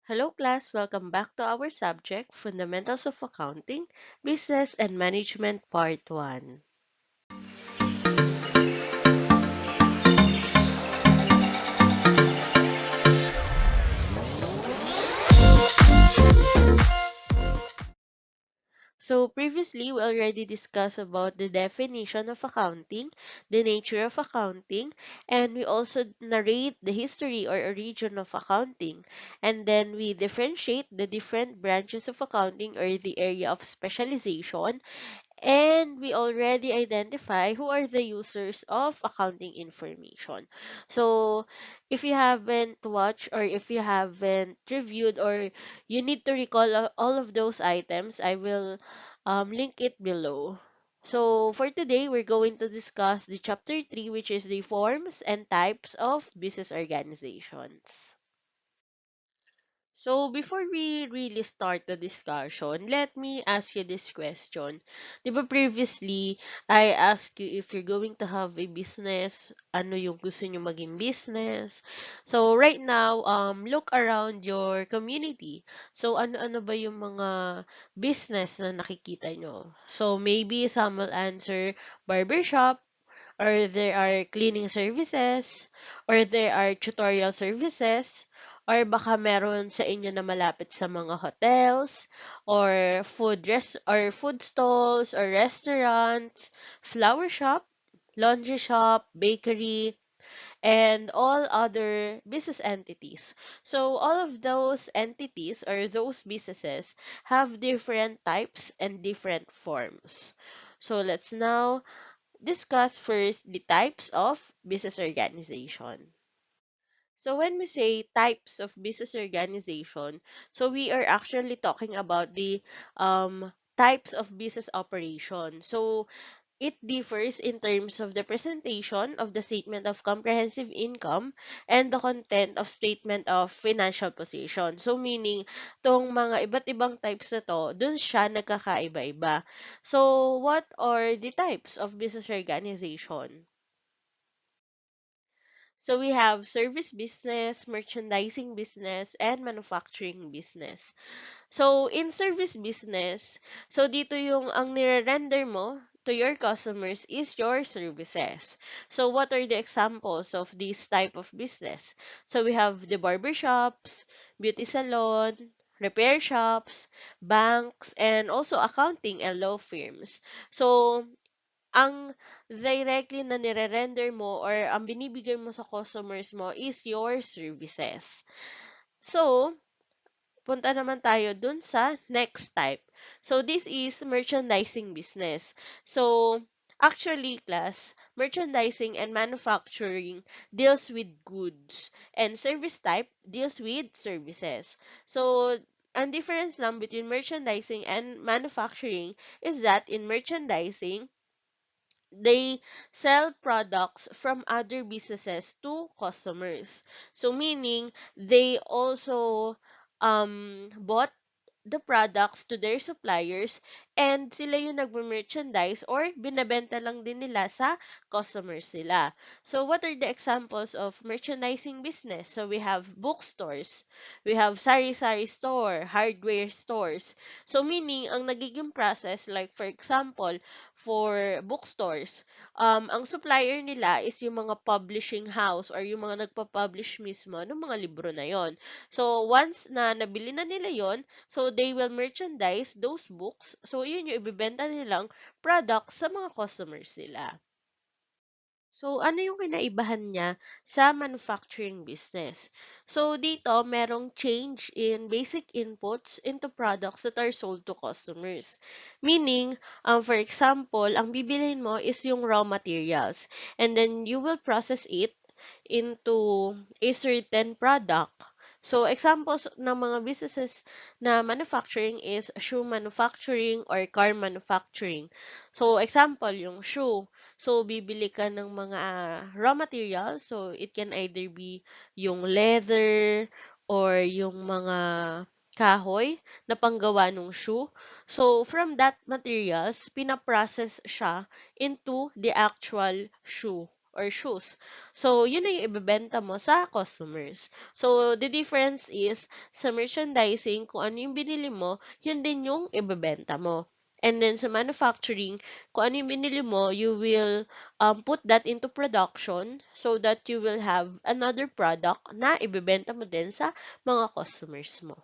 Hello class, welcome back to our subject, Fundamentals of Accounting, Business and Management Part 1. So previously, we already discussed about the definition of accounting, the nature of accounting, and we also narrate the history or origin of accounting. And then we differentiate the different branches of accounting or the area of specialization. And we already identify who are the users of accounting information. So, if you haven't watched or if you haven't reviewed or you need to recall all of those items, I will link it below. So, for today, we're going to discuss the chapter 3, which is the forms and types of business organizations. So, before we really start the discussion, let me ask you this question. Di ba previously, I asked you if you're going to have a business, ano yung gusto nyo maging business. So, right now, look around your community. So, ano-ano ba yung mga business na nakikita nyo? So, maybe some will answer barbershop, or there are cleaning services, or there are tutorial services, or baka meron sa inyo na malapit sa mga hotels, or food stalls, or restaurants, flower shop, laundry shop, bakery, and all other business entities. So all of those entities or those businesses have different types and different forms. So let's now discuss first the types of business organization. So when we say types of business organization, so we are actually talking about the types of business operation. So it differs in terms of the presentation of the statement of comprehensive income and the content of statement of financial position. So meaning, tong mga iba't ibang types na to, dun siya nagkakaiba-iba. So what are the types of business organization? So we have service business, merchandising business, and manufacturing business. So, in service business, so dito yung ang nire-render mo to your customers is your services. So, what are the examples of this type of business? So, we have the barber shops, beauty salon, repair shops, banks, and also accounting and law firms. So, ang directly na nire-render mo or ang binibigay mo sa customers mo is your services. So, punta naman tayo dun sa next type. So, this is merchandising business. So, actually, class, merchandising and manufacturing deals with goods and service type deals with services. So, ang difference lang between merchandising and manufacturing is that in merchandising, they sell products from other businesses to customers. So meaning they also bought the products to their suppliers and sila yung nagme-merchandise or binabenta lang din nila sa customers nila. So what are the examples of merchandising business? So we have bookstores, we have sari-sari store, hardware stores. So meaning ang nagiging process like for example, for bookstores, ang supplier nila is yung mga publishing house or yung mga nagpa-publish mismo ng mga libro na yon. So once na nabili na nila yon, so they will merchandise those books. So yun yung ibibenta nilang products sa mga customers nila. So, ano yung kinaibahan niya sa manufacturing business? So, dito, merong change in basic inputs into products that are sold to customers. Meaning, for example, ang bibilhin mo is yung raw materials and then you will process it into a certain product. So, examples ng mga businesses na manufacturing is shoe manufacturing or car manufacturing. So, example, yung shoe. So, bibili ka ng mga raw materials. So, it can either be yung leather or yung mga kahoy na panggawa ng shoe. So, from that materials, pinaprocess siya into the actual shoe or shoes. So, yun na yung ibebenta mo sa customers. So, the difference is, sa merchandising, kung ano yung binili mo, yun din yung ibebenta mo. And then, sa manufacturing, kung ano yung binili mo, you will put that into production so that you will have another product na ibebenta mo din sa mga customers mo.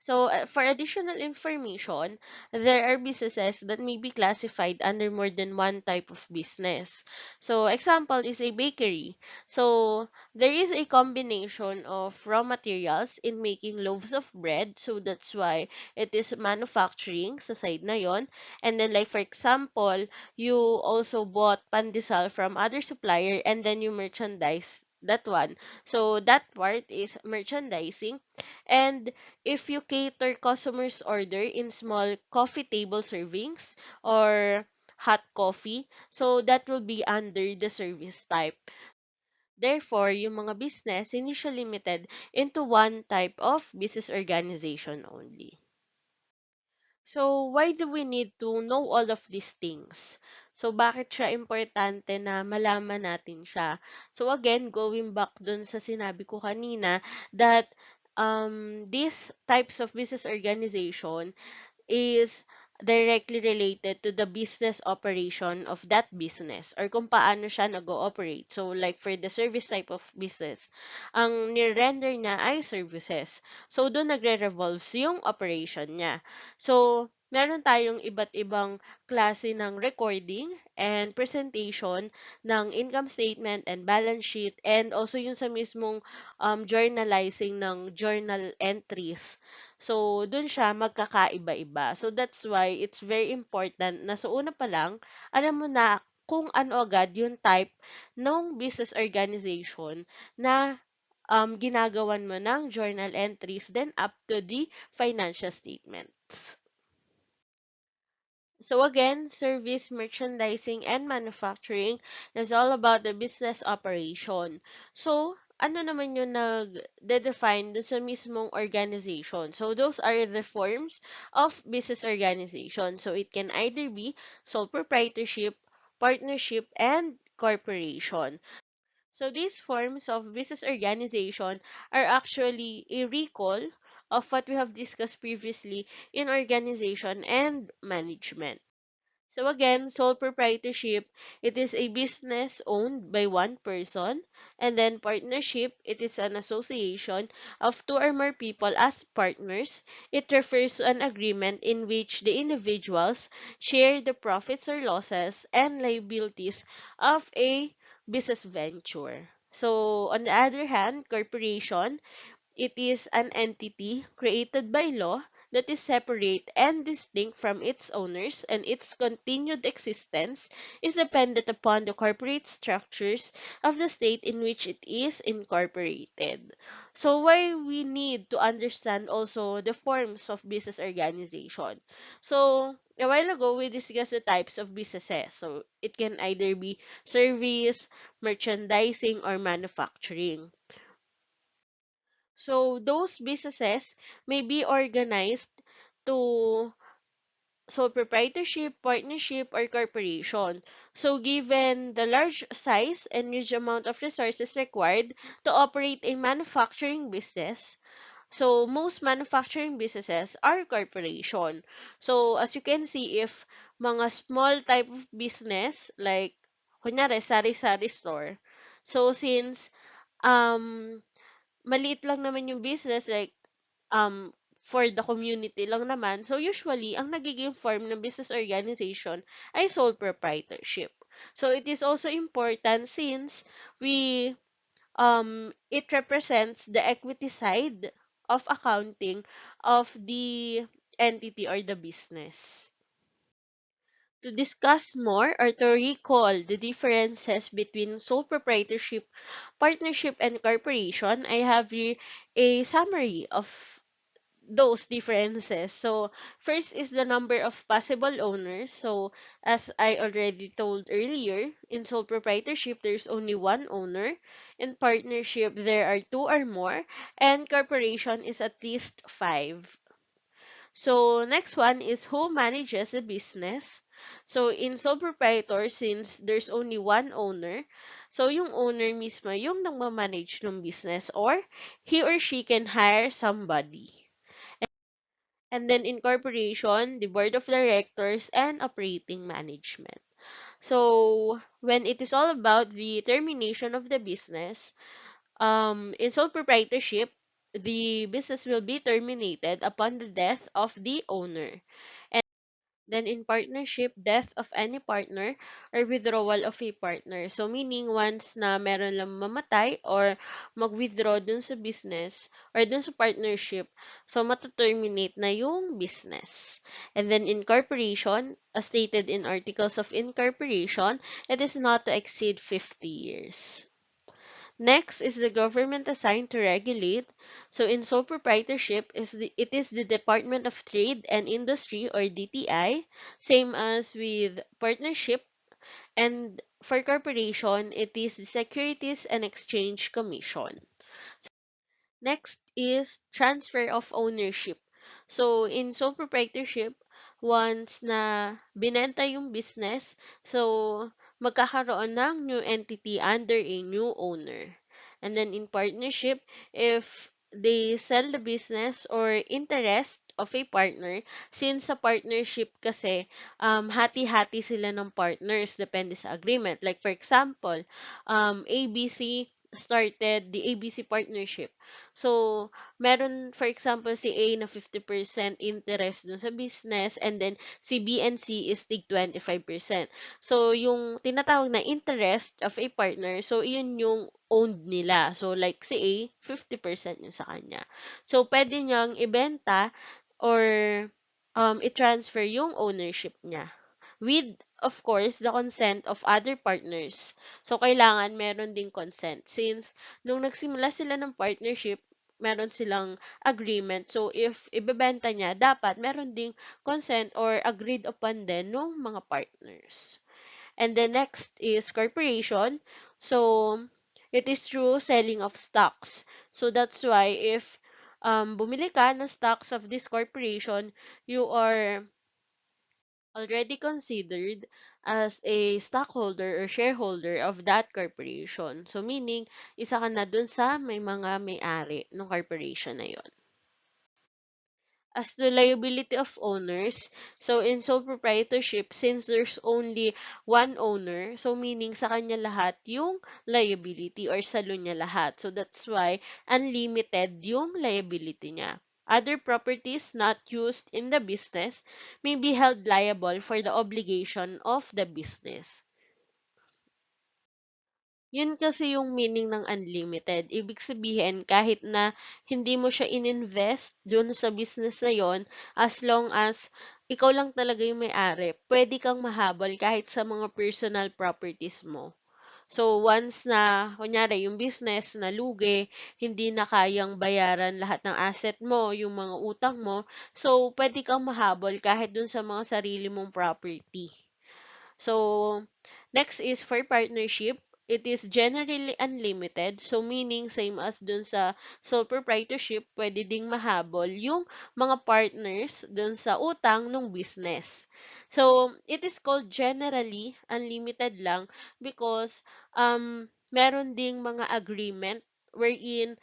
So, for additional information, there are businesses that may be classified under more than one type of business. So, example is a bakery. So, there is a combination of raw materials in making loaves of bread. So, that's why it is manufacturing sa side na yon. And then, like for example, you also bought pandesal from other supplier and then you merchandise that one. So, that part is merchandising. And if you cater customers' order in small coffee table servings or hot coffee, so that will be under the service type. Therefore, yung mga business hindi siya limited into one type of business organization only. So, why do we need to know all of these things? So, bakit siya importante na malaman natin siya? So, again, going back dun sa sinabi ko kanina that these types of business organization is directly related to the business operation of that business or kung paano siya nag-ooperate. So, like for the service type of business, ang nirender niya ay services. So, doon nagre-revolves yung operation niya. So, meron tayong iba't ibang klase ng recording and presentation ng income statement and balance sheet and also yung sa mismong journalizing ng journal entries. So, dun siya magkakaiba-iba. So, that's why it's very important na sa una pa lang, alam mo na kung ano agad yung type ng business organization na ginagawan mo ng journal entries then up to the financial statements. So again, service, merchandising, and manufacturing is all about the business operation. So, ano naman yung nag-define dun sa mismong organization? So, those are the forms of business organization. So, it can either be sole proprietorship, partnership, and corporation. So, these forms of business organization are actually a recall of what we have discussed previously in organization and management. So again, sole proprietorship, it is a business owned by one person. And then partnership, it is an association of two or more people as partners. It refers to an agreement in which the individuals share the profits or losses and liabilities of a business venture. So on the other hand, corporation, it is an entity created by law that is separate and distinct from its owners, and its continued existence is dependent upon the corporate structures of the state in which it is incorporated. So why we need to understand also the forms of business organization. So a while ago, we discussed the types of businesses. So it can either be service, merchandising, or manufacturing. So those businesses may be organized to sole proprietorship, partnership, or corporation. So given the large size and huge amount of resources required to operate a manufacturing business, so most manufacturing businesses are corporation. So as you can see, if mga small type of business like kunyari sari-sari store, so since um maliit lang naman yung business, like, for the community lang naman. So, usually, ang nagiging form ng business organization ay sole proprietorship. So, it is also important since it represents the equity side of accounting of the entity or the business. To discuss more or to recall the differences between sole proprietorship, partnership, and corporation, I have here a summary of those differences. So, first is the number of possible owners. So, as I already told earlier, in sole proprietorship, there's only one owner. In partnership, there are two or more. And corporation is at least five. So, next one is who manages the business. So, in sole proprietor, since there's only one owner, so yung owner mismo yung nagmamanage ng business or he or she can hire somebody. And then in corporation, the board of directors and operating management. So, when it is all about the termination of the business, in sole proprietorship, the business will be terminated upon the death of the owner. Then in partnership, death of any partner or withdrawal of a partner. So meaning once na meron lang mamatay or mag-withdraw dun sa business or dun sa partnership, so mataterminate na yung business. And then incorporation, as stated in articles of incorporation, it is not to exceed 50 years. Next is the government assigned to regulate. So in sole proprietorship, it is the Department of Trade and Industry or DTI, same as with partnership. And for corporation, it is the Securities and Exchange Commission. Next is transfer of ownership. So, in sole proprietorship, once na binenta yung business, so magkakaroon ng new entity under a new owner. And then in partnership, if they sell the business or interest of a partner, since sa partnership kasi, hati-hati sila ng partners, depende sa agreement. Like for example, ABC started the ABC partnership. So, meron, for example, si A na 50% interest dun sa business and then si B and C is tig 25%. So, yung tinatawag na interest of a partner, so, yun yung owned nila. So, like si A, 50% yun sa kanya. So, pwede niyang ibenta or i-transfer yung ownership niya with, of course, the consent of other partners. So, kailangan meron ding consent. Since, nung nagsimula sila ng partnership, meron silang agreement. So, if ibebenta niya, dapat meron ding consent or agreed upon din ng mga partners. And the next is corporation. So, it is through selling of stocks. So, that's why if bumili ka ng stocks of this corporation, you are already considered as a stockholder or shareholder of that corporation. So, meaning, isa ka na dun sa may mga may-ari ng corporation na yon. As to liability of owners, so in sole proprietorship, since there's only one owner, so meaning sa kanya lahat yung liability or salo niya lahat. So that's why unlimited yung liability niya. Other properties not used in the business may be held liable for the obligation of the business. Yun kasi yung meaning ng unlimited. Ibig sabihin, kahit na hindi mo siya ininvest dun sa business na yon, as long as ikaw lang talaga yung may-ari, pwede kang mahabol kahit sa mga personal properties mo. So, once na, kunyari, yung business na lugi, hindi na kayang bayaran lahat ng asset mo, yung mga utang mo, so, pwede kang mahabol kahit dun sa mga sarili mong property. So, next is for partnership. It is generally unlimited. So, meaning same as dun sa sole proprietorship, pwede ding mahabol yung mga partners dun sa utang ng business. So, it is called generally unlimited lang because meron ding mga agreement wherein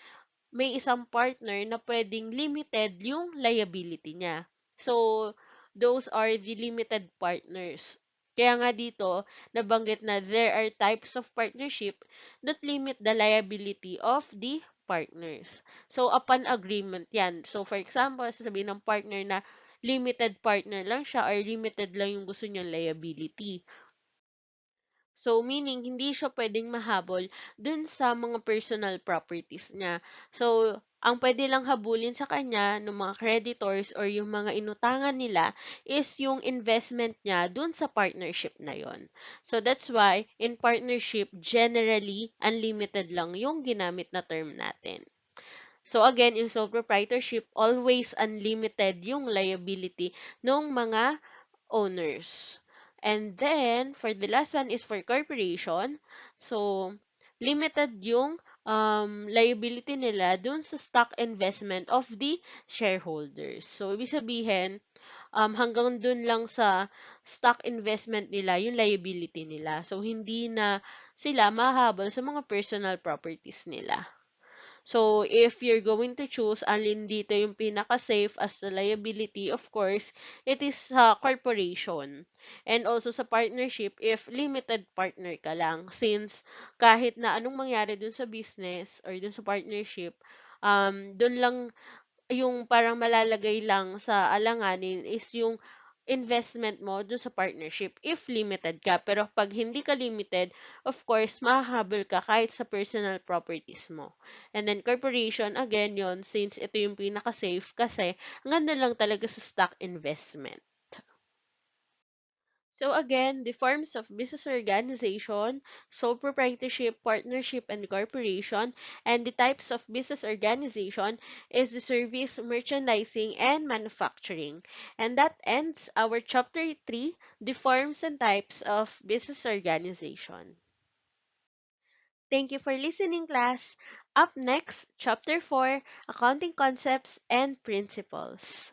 may isang partner na pwedeng limited yung liability niya. So, those are the limited partners. Kaya nga dito, nabanggit na there are types of partnership that limit the liability of the partners. So, upon agreement yan. So, for example, sasabihin ng partner na limited partner lang siya or limited lang yung gusto niyang liability. So, meaning, hindi siya pwedeng mahabol dun sa mga personal properties niya. So, ang pwede lang habulin sa kanya ng mga creditors or yung mga inutangan nila is yung investment niya dun sa partnership na yon. So, that's why, in partnership, generally, unlimited lang yung ginamit na term natin. So again, in sole proprietorship, always unlimited yung liability ng mga owners. And then, for the last one is for corporation. So, limited yung liability nila dun sa stock investment of the shareholders. So, ibig sabihin, hanggang dun lang sa stock investment nila yung liability nila. So, hindi na sila mahabol sa mga personal properties nila. So, if you're going to choose alin dito yung pinaka-safe as the liability, of course, it is sa corporation. And also sa partnership, if limited partner ka lang. Since kahit na anong mangyari dun sa business or dun sa partnership, dun lang yung parang malalagay lang sa alanganin is yung investment mo dun sa partnership if limited ka. Pero pag hindi ka limited, of course, mahahabol ka kahit sa personal properties mo. And then corporation, again yon since ito yung pinaka-safe kasi ang ganda lang talaga sa stock investment. So again, the forms of business organization, sole proprietorship, partnership, and corporation, and the types of business organization is the service, merchandising, and manufacturing. And that ends our chapter 3, the forms and types of business organization. Thank you for listening, class. Up next, chapter 4, accounting concepts and principles.